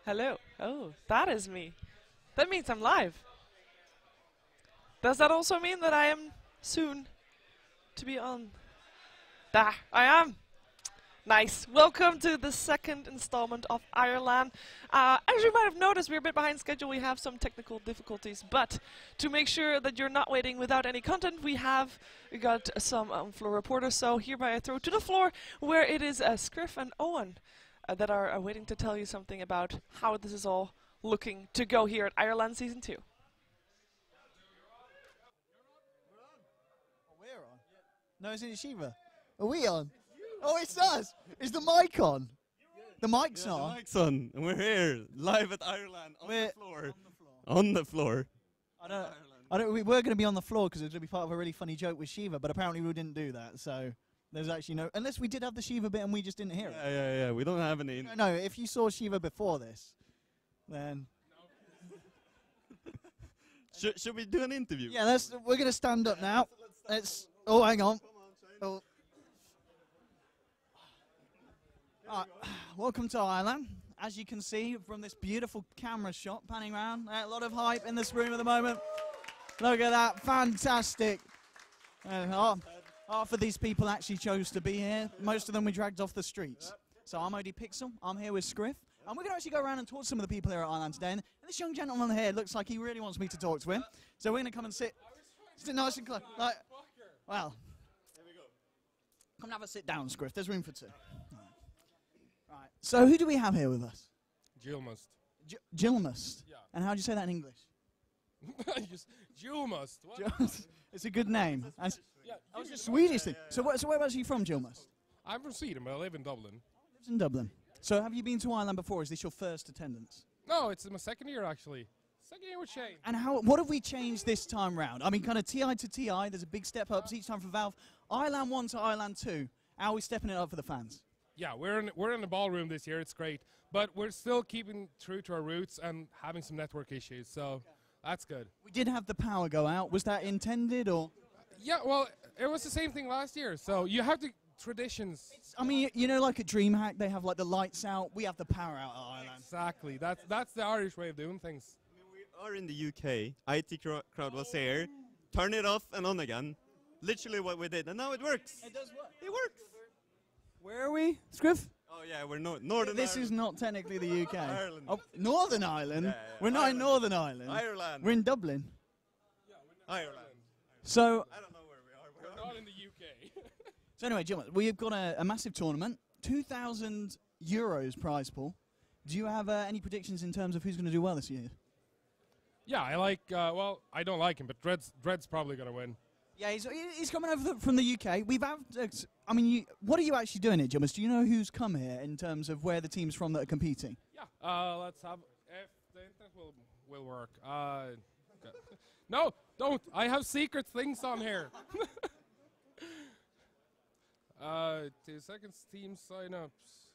Hello. Oh, that is me. That means I'm live. Does that also mean that I am soon to be on? I am. Nice. Welcome to the second installment of ireLAN. As you might have noticed, we're a bit behind schedule. We have some technical difficulties, but to make sure that you're not waiting without any content, we got some floor reporters. So hereby I throw to the floor where it is Scriff and Owen that are waiting to tell you something about how this is all looking to go here at ireLAN Season 2. We're on. No, it's in Shiva. Are we on? Oh, it's us. Is the mic on? The mic's on. The mic's on. And we're here, live at ireLAN, on the floor. On the floor. We were going to be on the floor because it was going to be part of a really funny joke with Shiva, but apparently we didn't do that. So there's actually no... Unless we did have the Shiva bit and we just didn't hear it. Yeah. We don't have any... No, if you saw Shiva before this, then... Should we do an interview? Yeah, we're going to stand up now. Oh, hang on. Oh. Welcome to ireLAN. As you can see from this beautiful camera shot panning around, a lot of hype in this room at the moment. Look at that, fantastic. Half of these people actually chose to be here. Most of them we dragged off the streets. So I'm Odie Pixel, I'm here with Scriff. And we're going to actually go around and talk to some of the people here at ireLAN today. And this young gentleman here looks like he really wants me to talk to him. So we're going to come and sit nice and close. Well, come and have a sit down, Scriff. There's room for two. Right. So who do we have here with us? Jilmust. Jilmust? Yeah. And how do you say that in English? Just Jilmust. It's a good name. Yeah, I was a Swedish thing. So whereabouts are you from, Jilmust? I'm from Sweden, but I live in Dublin. Lives in Dublin. So have you been to ireLAN before? Is this your first attendance? No, it's my second year, actually. Second year with Shane. And what have we changed this time round? I mean, kind of TI to TI, there's a big step up each time for Valve. ireLAN 1 to ireLAN 2, how are we stepping it up for the fans? Yeah, we're in the ballroom this year. It's great, but we're still keeping true to our roots and having some network issues, so that's good. We did have the power go out. Was that intended or? Yeah, well, it was the same thing last year. So you have the traditions. I mean, you know, like at DreamHack, they have like the lights out. We have the power out at ireLAN. Exactly. That's the Irish way of doing things. I mean, we are in the UK. IT crowd was here. Turn it off and on again. Literally what we did, and now it works. It does work. It works. Where are we, Scriff? Oh yeah, we're Northern This Ireland. is not technically the UK. Ireland. Oh, Northern Ireland? Yeah. We're not in Northern Ireland. ireLAN. We're in Dublin. Yeah, we're ireLAN. So, I don't know where we are. We're not in the UK. so anyway, Jim, we've got a massive tournament, €2,000 prize pool. Do you have any predictions in terms of who's going to do well this year? Yeah, I like. Well, I don't like him, but Dread's probably gonna win. Yeah, he's coming over from the UK. We've had, I mean, what are you actually doing here, Jimmers? Do you know who's come here in terms of where the teams from that are competing? Yeah, let's have, if the internet will work. No, don't. I have secret things on here. 2 seconds, team sign-ups.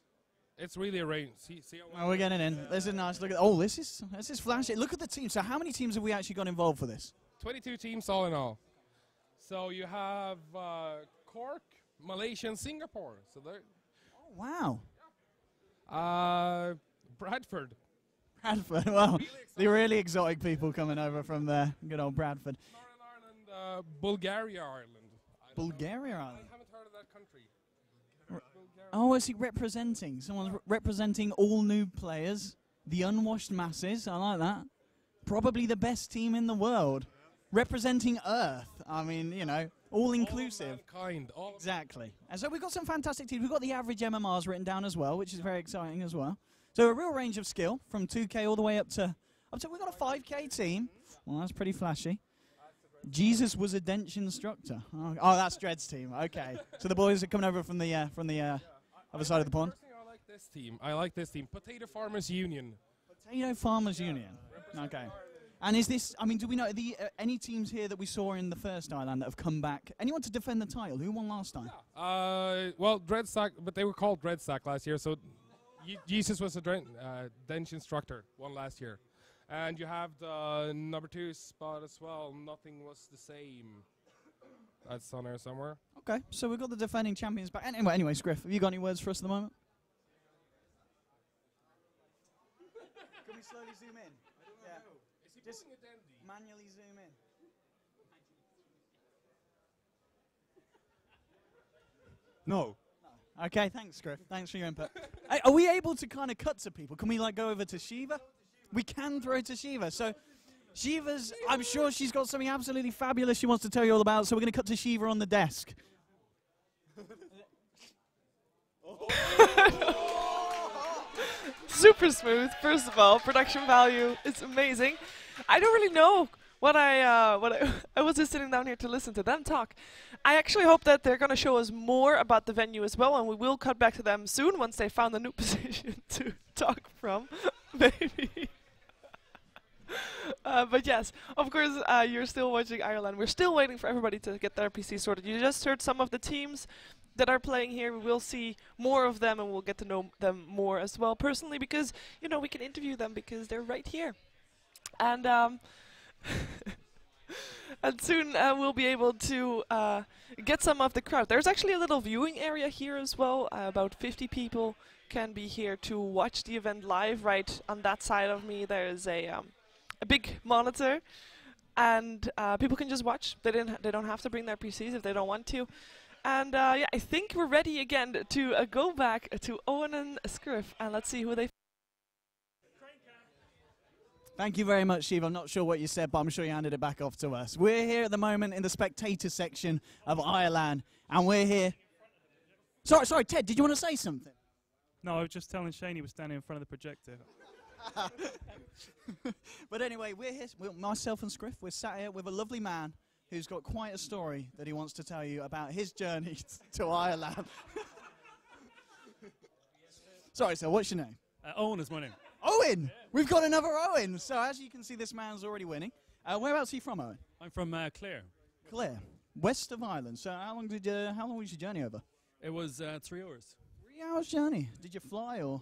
It's really arranged. See oh, we're getting in. There's a nice look at. Oh, this is flashy. Look at the team. So how many teams have we actually got involved for this? 22 teams all in all. So you have Cork, Malaysia, and Singapore. So they're. Oh, wow. Bradford. Bradford. Well, the really exotic people coming over from there. Good old Bradford. Northern Ireland, Bulgaria, Ireland. Bulgaria, Ireland. I haven't heard of that country. Oh, is he representing? Someone's representing all new players, the unwashed masses. I like that. Probably the best team in the world. Representing Earth. I mean, you know, all inclusive. All mankind. Exactly. And so we've got some fantastic teams. We've got the average MMRs written down as well, which is very exciting as well. So a real range of skill from 2K all the way up to we've got a 5K team. Well, that's pretty flashy. Jesus was a Dench instructor. Oh, that's Dread's team. Okay. So the boys are coming over from the other side of the pond. I like this team. I like this team. Potato Farmers Union. Potato Farmers Union. Okay. And is this, I mean, do we know any teams here that we saw in the first ireLAN that have come back? Anyone to defend the title? Who won last time? Yeah. Well, Dreadstack, but they were called Dreadstack last year. So Jesus was a Dench instructor, won last year. And you have the number 2 spot as well. Nothing was the same. That's on there somewhere. Okay, so we've got the defending champions back. Anyway, Scriff, have you got any words for us at the moment? slowly zoom in? Just manually zoom in. No. Okay, thanks, Griff. Thanks for your input. Hey, are we able to kind of cut to people? Can we like go over to Shiva? We can throw to Shiva. So Shiva's, I'm sure she's got something absolutely fabulous she wants to tell you all about. So we're going to cut to Shiva on the desk. Super smooth. First of all, production value is amazing. I don't really know what I was just sitting down here to listen to them talk. I actually hope that they're going to show us more about the venue as well, and we will cut back to them soon once they found a new position to talk from, maybe. But yes, of course, you're still watching ireLAN. We're still waiting for everybody to get their PC sorted. You just heard some of the teams that are playing here. We will see more of them, and we'll get to know them more as well personally, because, you know, we can interview them because they're right here. And and soon we'll be able to get some of the crowd. There's actually a little viewing area here as well. About 50 people can be here to watch the event live. Right on that side of me, there is a big monitor, and people can just watch. They don't have to bring their PCs if they don't want to. And yeah, I think we're ready again to go back to Owen and Scriff, and let's see who they. Thank you very much, Shiva. I'm not sure what you said, but I'm sure you handed it back off to us. We're here at the moment in the spectator section of ireLAN, and we're here. Sorry, Ted, did you want to say something? No, I was just telling Shane he was standing in front of the projector. But anyway, we're here, myself and Scriff, we're sat here with a lovely man who's got quite a story that he wants to tell you about his journey to ireLAN. Sorry, sir, what's your name? Owen is my name. Owen! We've got another Owen! So as you can see, this man's already winning. Whereabouts are you from, Owen? I'm from Clare. Clare, west of Ireland. So how long was your journey over? It was 3 hours. 3 hours journey. Did you fly or?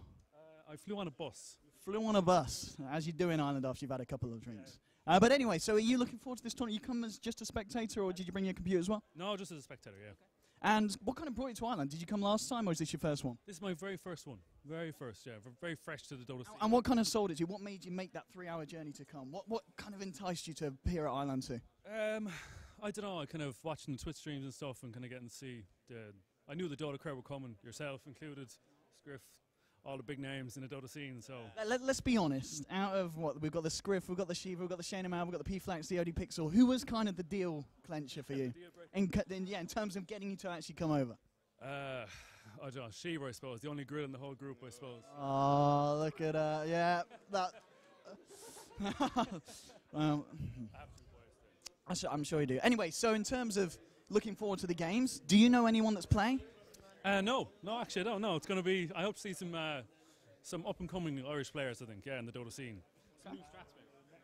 I flew on a bus. Flew on a bus, as you do in Ireland after you've had a couple of drinks. But anyway, so are you looking forward to this tournament? You come as just a spectator, or did you bring your computer as well? No, just as a spectator, yeah. And what kind of brought you to Ireland? Did you come last time, or is this your first one? This is my very first one. Very first, yeah. Very fresh to the Dota scene. And what kind of sold it to you? What made you make that 3 hour journey to come? What kind of enticed you to here at ireLAN too? I don't know. I kind of watching the Twitch streams and stuff and kind of getting to see I knew the Dota crowd were coming, yourself included, Scriff, all the big names in the Dota scene, so. Let's be honest, out of what, we've got the Scriff, we've got the Shiva, we've got the Shaneomad, we've got the P-Flax, the OD Pixel, who was kind of the deal clencher for you? In terms of getting you to actually come over? I don't know, Shiva, I suppose, the only grill in the whole group, I suppose. Oh, look at her, yeah, that. I'm sure you do. Anyway, so in terms of looking forward to the games, do you know anyone that's playing? No, actually I don't know. It's going to be, I hope to see some up-and-coming Irish players, I think, yeah, in the Dota scene.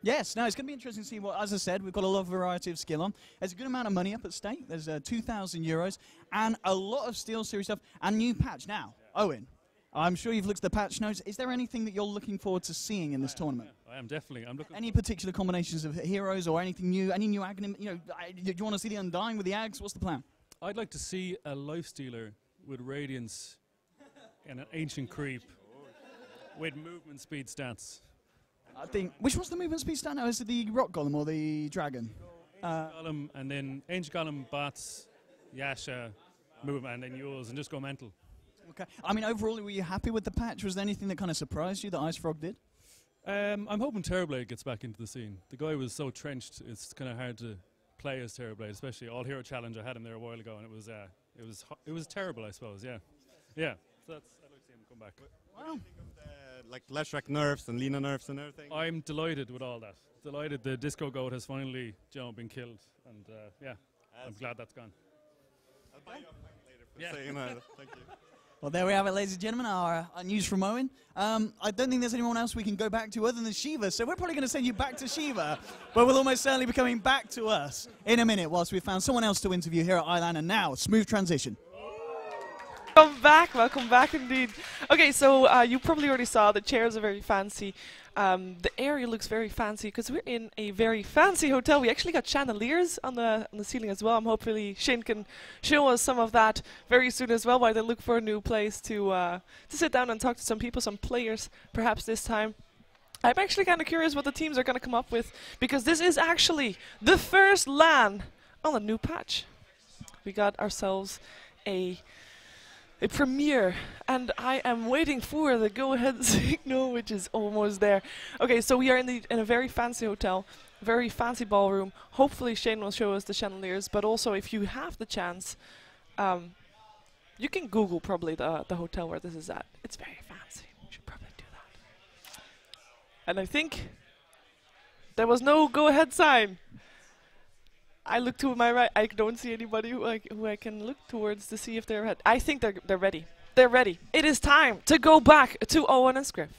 Yes, no, it's going to be interesting to see what, as I said, we've got a lot of variety of skill on. There's a good amount of money up at stake. There's 2,000 euros and a lot of Steel Series stuff and new patch. Now, Owen, I'm sure you've looked at the patch notes. Is there anything that you're looking forward to seeing in this tournament? I am definitely. I'm looking. Any particular combinations of heroes or anything new? Any new Aghanim? You know, do you want to see the Undying with the Ags? What's the plan? I'd like to see a Lifestealer with Radiance and an Ancient Creep with movement speed stats. I think. Which one's the movement speed stat now? Is it the Rock Golem or the Dragon? Golem and then Ancient Golem, Bots, Yasha, movement, and then yours, and just go mental. Okay. I mean, overall, were you happy with the patch? Was there anything that kind of surprised you that Ice Frog did? I'm hoping Terrorblade gets back into the scene. The guy was so trenched; it's kind of hard to play as Terrorblade, especially All Hero Challenge. I had him there a while ago, and it was terrible, I suppose. Yeah. So I'd like to see him come back. Wow. Like Leshrac nerfs and Lina nerfs and everything. I'm delighted with all that. Delighted the Disco Goat has finally, been killed, and I'm glad that's gone. I'll buy you a pack later for saying that. Thank you. Well, there we have it, ladies and gentlemen, our news from Owen. I don't think there's anyone else we can go back to other than Shiva, so we're probably going to send you back to Shiva, but we'll almost certainly be coming back to us in a minute whilst we've found someone else to interview here at ireLAN. And now, smooth transition. Welcome back indeed. Okay, so you probably already saw the chairs are very fancy. The area looks very fancy because we're in a very fancy hotel. We actually got chandeliers on the ceiling as well. Hopefully Shane can show us some of that very soon as well while they look for a new place to sit down and talk to some people, some players perhaps this time. I'm actually kind of curious what the teams are going to come up with, because this is actually the first LAN on a new patch. We got ourselves a premiere, and I am waiting for the go-ahead signal, which is almost there. Okay, so we are in a very fancy hotel, very fancy ballroom. Hopefully Shane will show us the chandeliers, but also if you have the chance, you can Google probably the hotel where this is at. It's very fancy. You should probably do that. And I think there was no go-ahead sign. I look to my right. I don't see anybody who I can look towards to see if they're ready. I think they're ready. They're ready. It is time to go back to Owen and Scriff.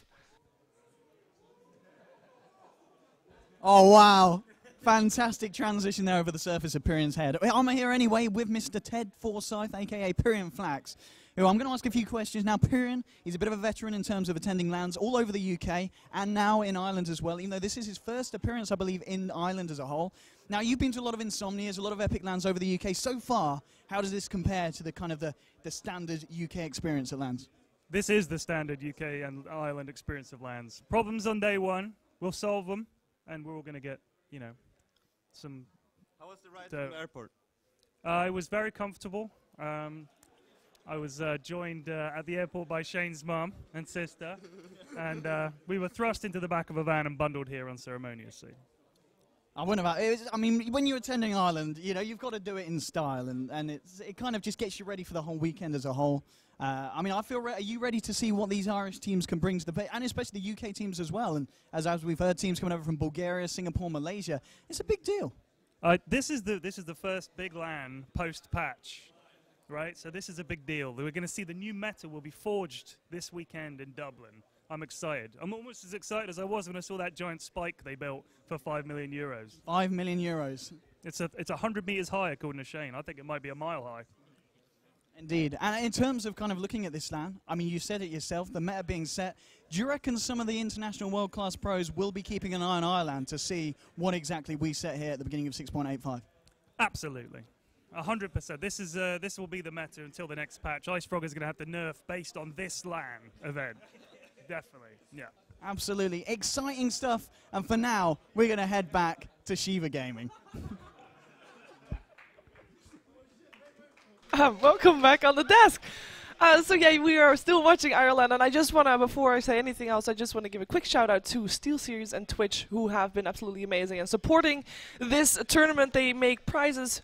Oh, wow. Fantastic transition there over the surface of Pyrian's head. I'm here anyway with Mr. Ted Forsyth, a.k.a. Pyrian Flax, who I'm going to ask a few questions. Now, Pyrian, he's a bit of a veteran in terms of attending LANs all over the UK and now in Ireland as well, even though this is his first appearance, I believe, in Ireland as a whole. Now, you've been to a lot of Insomnias, a lot of epic LANs over the UK. So far, how does this compare to the kind of the standard UK experience at LANs? This is the standard UK and Ireland experience of LANs. Problems on day one, we'll solve them, and we're all going to get, you know, some... How was the ride from the airport? It was very comfortable. I was joined at the airport by Shane's mum and sister, and we were thrust into the back of a van and bundled here unceremoniously. I wonder about it. I mean, when you're attending Ireland, you know, you've got to do it in style, and it kind of just gets you ready for the whole weekend as a whole. I mean, I feel, are you ready to see what these Irish teams can bring to the play, and especially the UK teams as well? And as we've heard, teams coming over from Bulgaria, Singapore, Malaysia. It's a big deal. This is the first big LAN post-patch, right? So this is a big deal. We're going to see the new meta will be forged this weekend in Dublin. I'm excited. I'm almost as excited as I was when I saw that giant spike they built for 5 million euros. 5 million euros. It's 100 meters high, according to Shane. I think it might be a mile high. Indeed. And in terms of kind of looking at this LAN, I mean, you said it yourself, the meta being set. Do you reckon some of the international world-class pros will be keeping an eye on ireLAN to see what exactly we set here at the beginning of 6.85? Absolutely. 100%. This will be the meta until the next patch. IceFrog is going to have to nerf based on this LAN event. Definitely, yeah. Absolutely. Exciting stuff. And for now, we're going to head back to Shiva Gaming. Welcome back on the desk. So yeah, we are still watching ireLAN, and I just want to, before I say anything else, I just want to give a quick shout out to SteelSeries and Twitch, who have been absolutely amazing and supporting this tournament. They make prizes